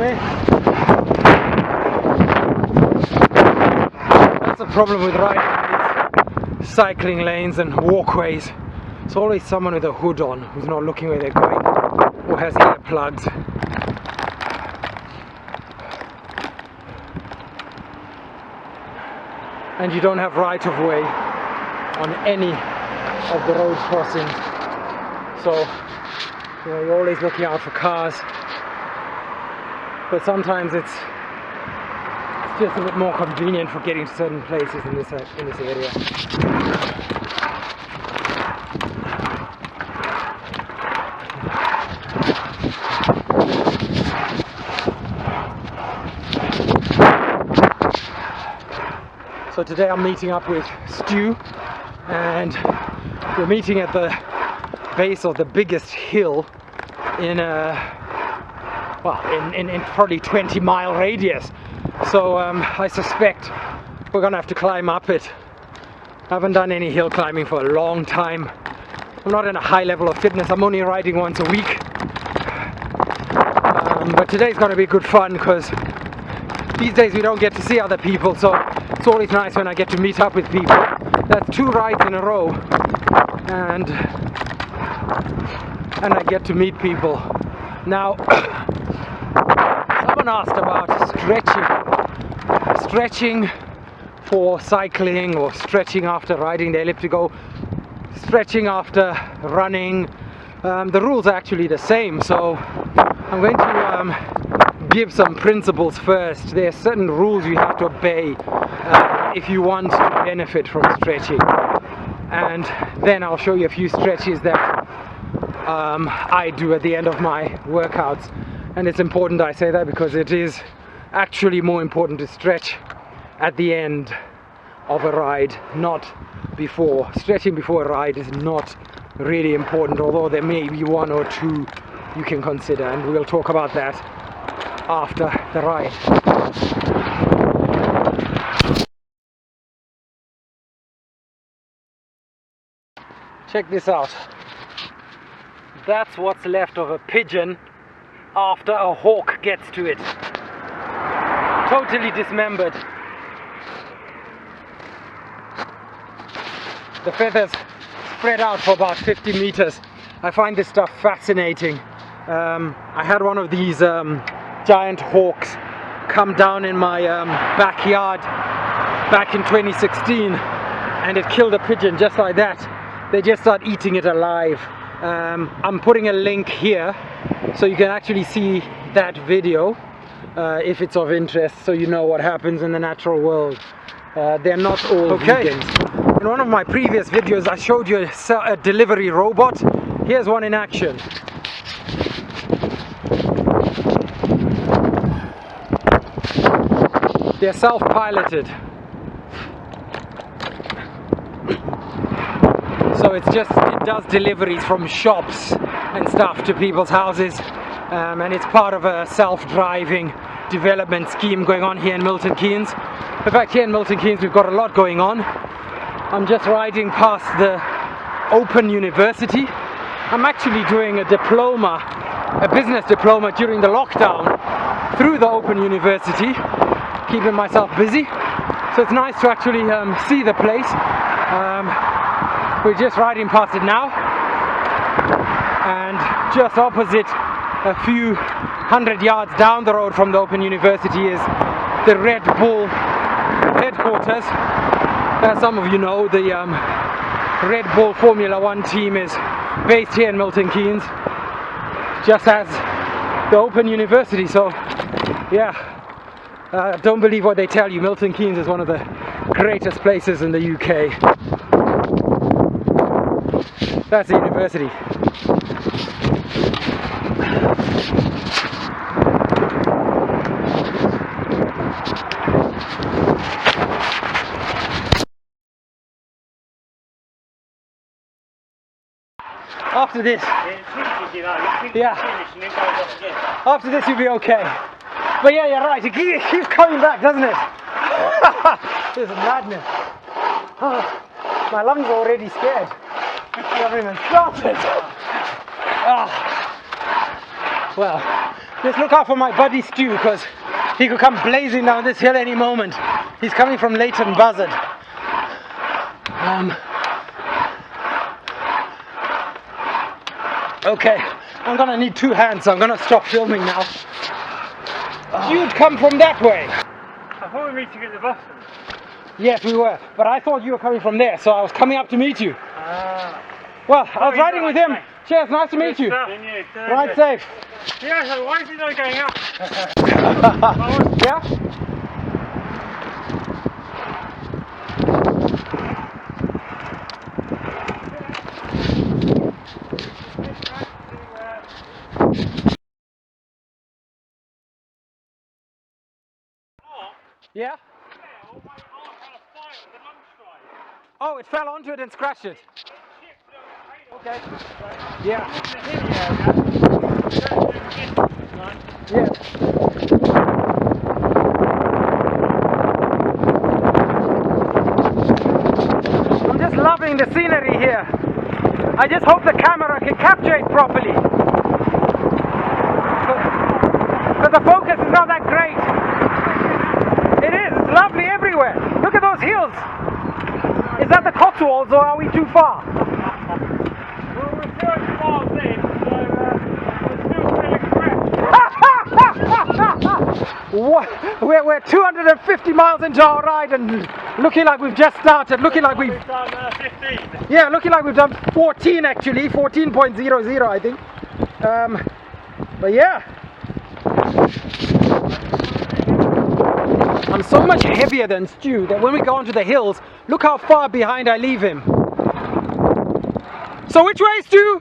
me. That's the problem with riding these cycling lanes and walkways. There's always someone with a hood on who's not looking where they're going or has earplugs. And you don't have right of way on any of the road crossings. So, you know, you're always looking out for cars. But sometimes it's just a bit more convenient for getting to certain places in this area. So today I'm meeting up with Stu, and we're meeting at the base of the biggest hill in probably 20-mile radius. So I suspect we're gonna have to climb up it. I haven't done any hill climbing for a long time. I'm not in a high level of fitness. I'm only riding once a week. But today's gonna be good fun because these days we don't get to see other people, so it's always nice when I get to meet up with people. That's 2 rides in a row, and I get to meet people. Now, someone asked about stretching for cycling, or stretching after riding the elliptical, stretching after running. The rules are actually the same, so I'm going to give some principles first. There are certain rules you have to obey if you want to benefit from stretching, and then I'll show you a few stretches that I do at the end of my workouts. And it's important I say that because it is actually more important to stretch at the end of a ride, not before. Stretching before a ride is not really important, although there may be 1 or 2 you can consider, and we'll talk about that after the ride. Check this out. That's what's left of a pigeon after a hawk gets to it. Totally dismembered. The feathers spread out for about 50 meters. I find this stuff fascinating. I had one of these giant hawks come down in my backyard back in 2016, and it killed a pigeon just like that. They just start eating it alive. I'm putting a link here so you can actually see that video if it's of interest, so you know what happens in the natural world. They're not all vegans. In one of my previous videos I showed you a delivery robot. Here's one in action. They're self-piloted. So it does deliveries from shops and stuff to people's houses, and it's part of a self-driving development scheme going on here in Milton Keynes. In fact, here in Milton Keynes we've got a lot going on. I'm just riding past the Open University. I'm actually doing a business diploma during the lockdown through the Open University, keeping myself busy. So it's nice to actually see the place. We're just riding past it now, and just opposite, a few 100 yards down the road from the Open University, is the Red Bull headquarters. As some of you know, the Red Bull Formula 1 team is based here in Milton Keynes, just as the Open University. So yeah, don't believe what they tell you. Milton Keynes is one of the greatest places in the UK. That's the university. After this, after this you'll be okay. But yeah, you're right, it keeps coming back, doesn't it? This is madness. Oh, my lungs are already scared. I haven't even started. Oh. Well, Just look out for my buddy Stu, because he could come blazing down this hill any moment. He's coming from Leighton Buzzard. Okay, I'm gonna need two hands, so I'm gonna stop filming now. You'd come from that way. I thought we were meeting at the bottom. Yes, we were, but I thought you were coming from there, so I was coming up to meet you. Well, I was riding with him. Cheers, nice to meet you. Ride safe. Yeah, so why is he not going up? Yeah? Yeah? Oh, it fell onto it and scratched it. Okay. Yeah. Yes. I'm just loving the scenery here. I just hope the camera can capture it properly. But the focus is not that great. It is, it's lovely everywhere. Look at those hills. Is that the Cotswolds or are we too far? Well, we're 30 miles in, so we're still feeling fresh. We're 250 miles into our ride and looking like we've just started, looking like we've done 15. Yeah, looking like we've done 14 actually, 14.00 I think. But yeah. I'm so much heavier than Stu that when we go onto the hills, look how far behind I leave him. So which way, Stu?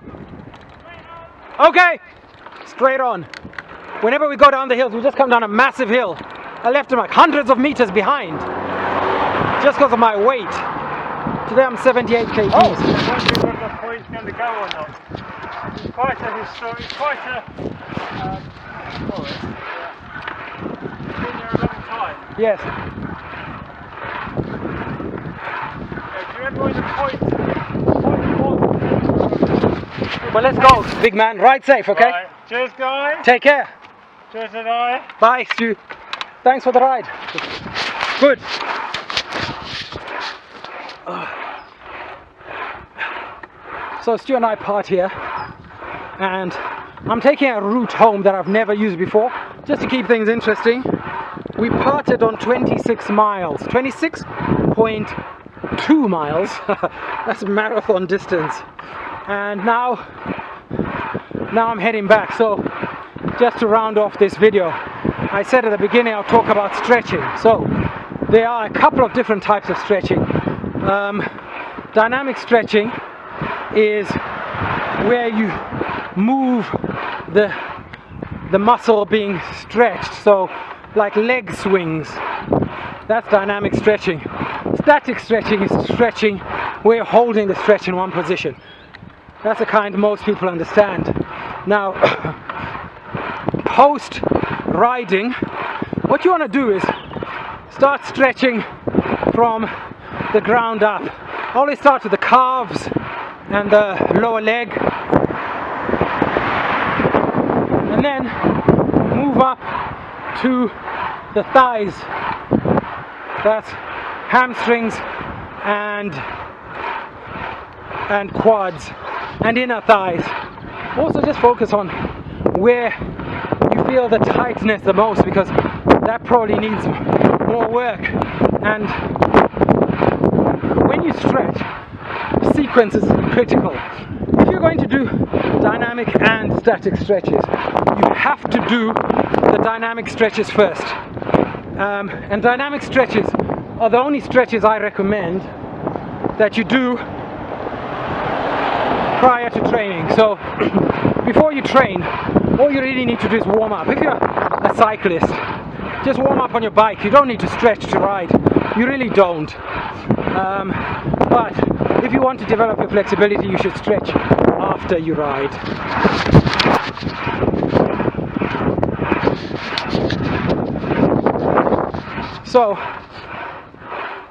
Okay, straight on. Whenever we go down the hills, we just come down a massive hill. I left him like hundreds of meters behind, just because of my weight. Today I'm 78 kgs. Oh, I wonder whether the point's going to go or not. It's quite a historic, it's quite a forest. It's been there a long time. Yes. Do you remember when the point was? Well, let's go, big man. Ride safe, okay? Right. Cheers, guys. Take care. Cheers, Idai. Bye, Stu. Thanks for the ride. Good. So Stu and I part here, and I'm taking a route home that I've never used before, just to keep things interesting. We parted on 26 miles, 26.2 miles. That's marathon distance. And now I'm heading back. So just to round off this video, I said at the beginning I'll talk about stretching. So there are a couple of different types of stretching. Dynamic stretching is where you move the muscle being stretched, so like leg swings. That's dynamic stretching. Static stretching is stretching where you're holding the stretch in one position. That's the kind most people understand. Now, post riding, what you want to do is start stretching from the ground up. Always start with the calves and the lower leg, and then move up to the thighs. That's hamstrings and quads and inner thighs. Also just focus on where you feel the tightness the most, because that probably needs more work. And when you stretch, sequence is critical. If you're going to do dynamic and static stretches, you have to do the dynamic stretches first. And dynamic stretches are the only stretches I recommend that you do prior to training. So before you train, all you really need to do is warm up. If you're a cyclist, just warm up on your bike. You don't need to stretch to ride. You really don't. But if you want to develop your flexibility, you should stretch after you ride. So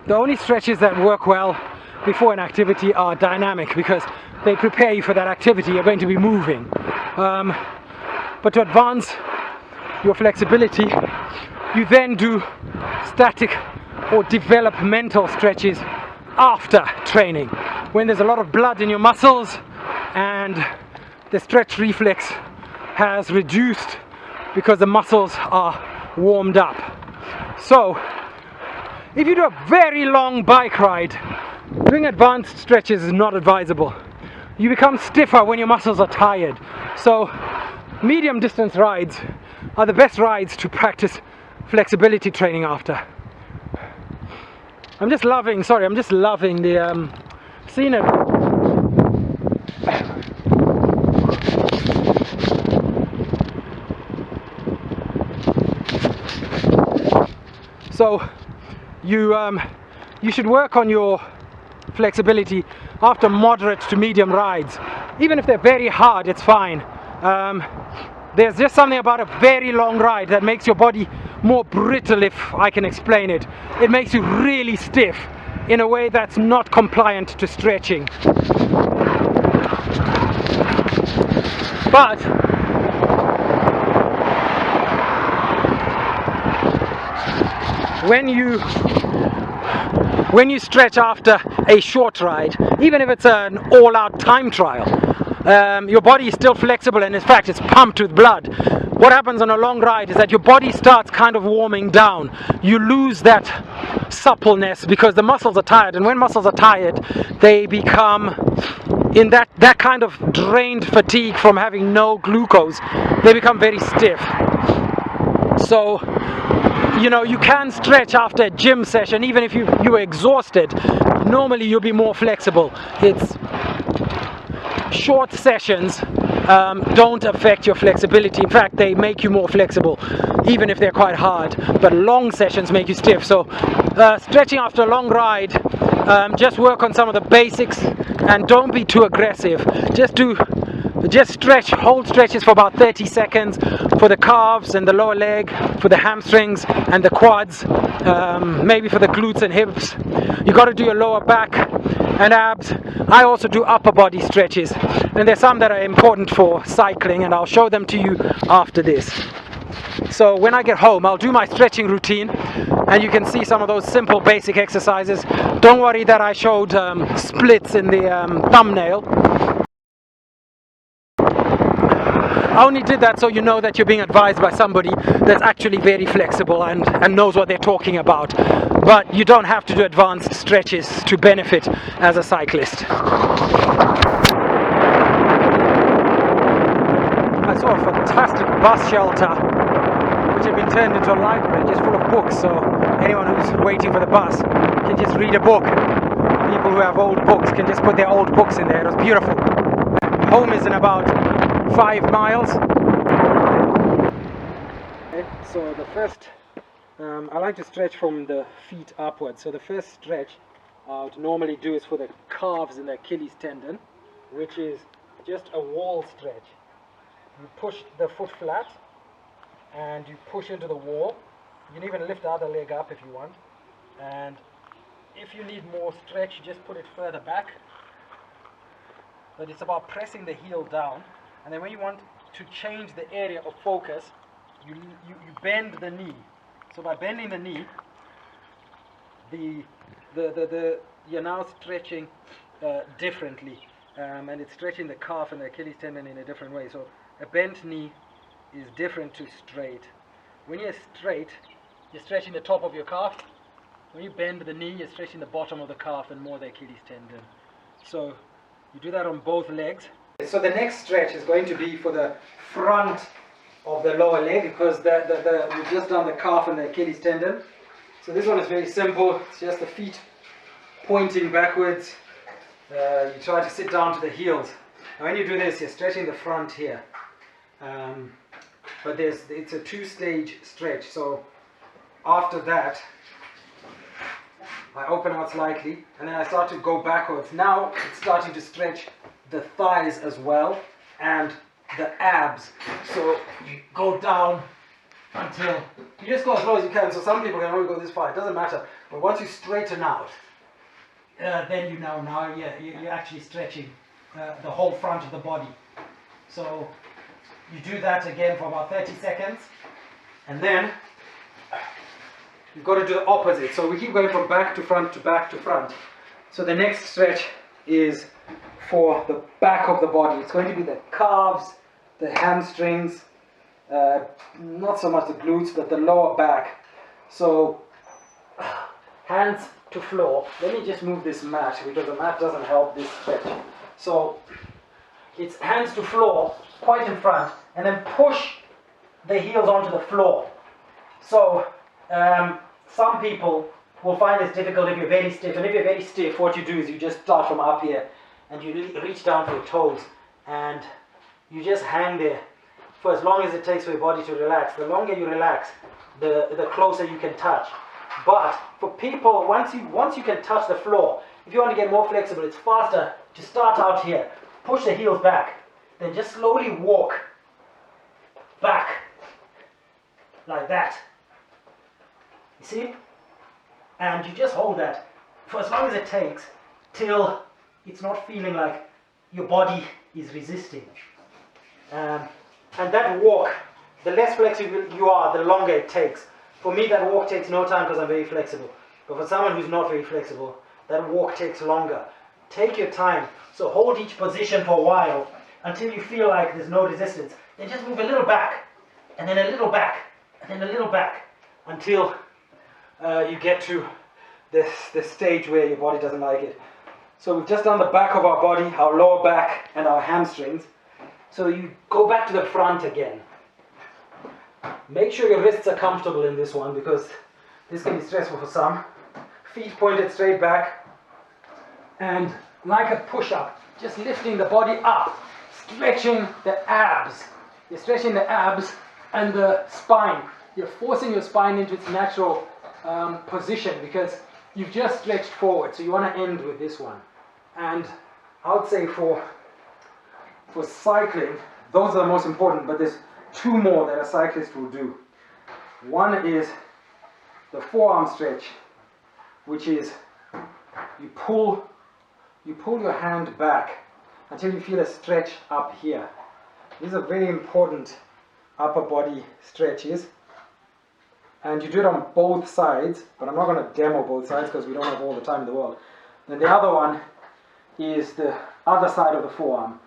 the only stretches that work well before an activity are dynamic, because they prepare you for that activity. You're going to be moving. But to advance your flexibility, you then do static or developmental stretches after training, when there's a lot of blood in your muscles and the stretch reflex has reduced because the muscles are warmed up. So if you do a very long bike ride, doing advanced stretches is not advisable. You become stiffer when your muscles are tired. So medium distance rides are the best rides to practice flexibility training after. I'm just loving the scenery. So you should work on your flexibility after moderate to medium rides. Even if they're very hard, it's fine. There's just something about a very long ride that makes your body more brittle, if I can explain it. It makes you really stiff in a way that's not compliant to stretching. But when you stretch after a short ride, even if it's an all-out time trial, your body is still flexible, and in fact it's pumped with blood. What happens on a long ride is that your body starts kind of warming down. You lose that suppleness because the muscles are tired, and when muscles are tired, they become in that kind of drained fatigue from having no glucose. They become very stiff. So you can stretch after a gym session even if you were exhausted. Normally you'll be more flexible. It's short sessions don't affect your flexibility. In fact, they make you more flexible even if they're quite hard, but long sessions make you stiff. So stretching after a long ride, just work on some of the basics and don't be too aggressive. Just hold stretches for about 30 seconds for the calves and the lower leg, for the hamstrings and the quads, maybe for the glutes and hips. You got to do your lower back and abs. I also do upper body stretches, and there's some that are important for cycling, and I'll show them to you after this. So when I get home, I'll do my stretching routine, and you can see some of those simple basic exercises. Don't worry that I showed splits in the thumbnail. I only did that so you know that you're being advised by somebody that's actually very flexible and knows what they're talking about. But you don't have to do advanced stretches to benefit as a cyclist. I saw a fantastic bus shelter which had been turned into a library just full of books, so anyone who's waiting for the bus can just read a book. People who have old books can just put their old books in there. It was beautiful. Home is in about 5 miles. Okay, so the first, I like to stretch from the feet upwards. So the first stretch I would normally do is for the calves and the Achilles tendon, which is just a wall stretch. You push the foot flat and you push into the wall. You can even lift the other leg up if you want. And if you need more stretch, you just put it further back. But it's about pressing the heel down. And then when you want to change the area of focus, you bend the knee. So by bending the knee, you're now stretching differently, and it's stretching the calf and the Achilles tendon in a different way. So a bent knee is different to straight. When you're straight, you're stretching the top of your calf. When you bend the knee, you're stretching the bottom of the calf and more the Achilles tendon. So you do that on both legs. So the next stretch is going to be for the front of the lower leg, because we've just done the calf and the Achilles tendon. So this one is very simple. It's just the feet pointing backwards. You try to sit down to the heels. And when you do this, you're stretching the front here. But it's a 2-stage stretch. So after that, I open out slightly and then I start to go backwards. Now it's starting to stretch the thighs as well and the abs. So you go down until you just go as low as you can. So some people can only go this far, it doesn't matter. But once you straighten out, then you know now you're actually stretching the whole front of the body. So you do that again for about 30 seconds. And then you've got to do the opposite. So we keep going from back to front to back to front. So the next stretch is for the back of the body. It's going to be the calves, the hamstrings, not so much the glutes, but the lower back. So hands to floor. Let me just move this mat because the mat doesn't help this stretch. So it's hands to floor, quite in front, and then push the heels onto the floor. So some people will find this difficult if you're very stiff, and if you're very stiff, what you do is you just start from up here and you reach down for your toes and you just hang there for as long as it takes for your body to relax. The longer you relax, the closer you can touch. But for people, once you can touch the floor, if you want to get more flexible, it's faster to start out here, push the heels back, then just slowly walk back like that. You see? And you just hold that for as long as it takes till it's not feeling like your body is resisting. And that walk, the less flexible you are, the longer it takes. For me, that walk takes no time because I'm very flexible. But for someone who's not very flexible, that walk takes longer. Take your time. So hold each position for a while until you feel like there's no resistance. Then just move a little back, and then a little back, and then a little back, until you get to this stage where your body doesn't like it. So we've just done the back of our body, our lower back, and our hamstrings. So you go back to the front again. Make sure your wrists are comfortable in this one because this can be stressful for some. Feet pointed straight back. And like a push-up, just lifting the body up, stretching the abs. You're stretching the abs and the spine. You're forcing your spine into its natural position because you've just stretched forward. So you want to end with this one. And I would say for cycling, those are the most important, but there's two more that a cyclist will do. One is the forearm stretch, which is you pull your hand back until you feel a stretch up here. These are very important upper body stretches, and you do it on both sides, but I'm not going to demo both sides because we don't have all the time in the world. Then the other one is the other side of the forearm.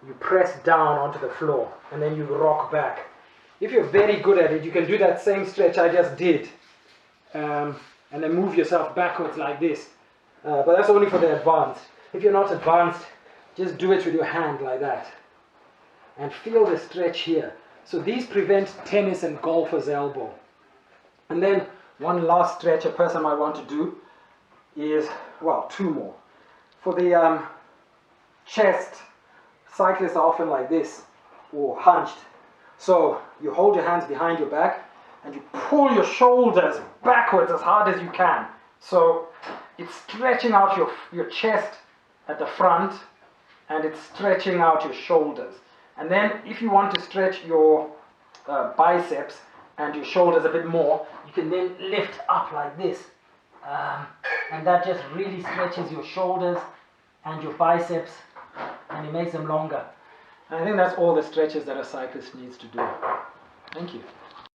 You press down onto the floor and then you rock back. If you're very good at it, you can do that same stretch I just did and then move yourself backwards like this. But that's only for the advanced. If you're not advanced, just do it with your hand like that. And feel the stretch here. So these prevent tennis and golfer's elbow. And then one last stretch a person might want to do is, well, two more. For the chest, cyclists are often like this, or hunched. So you hold your hands behind your back and you pull your shoulders backwards as hard as you can. So it's stretching out your chest at the front and it's stretching out your shoulders. And then if you want to stretch your biceps and your shoulders a bit more, you can then lift up like this. And that just really stretches your shoulders and your biceps and it makes them longer. And I think that's all the stretches that a cyclist needs to do. Thank you.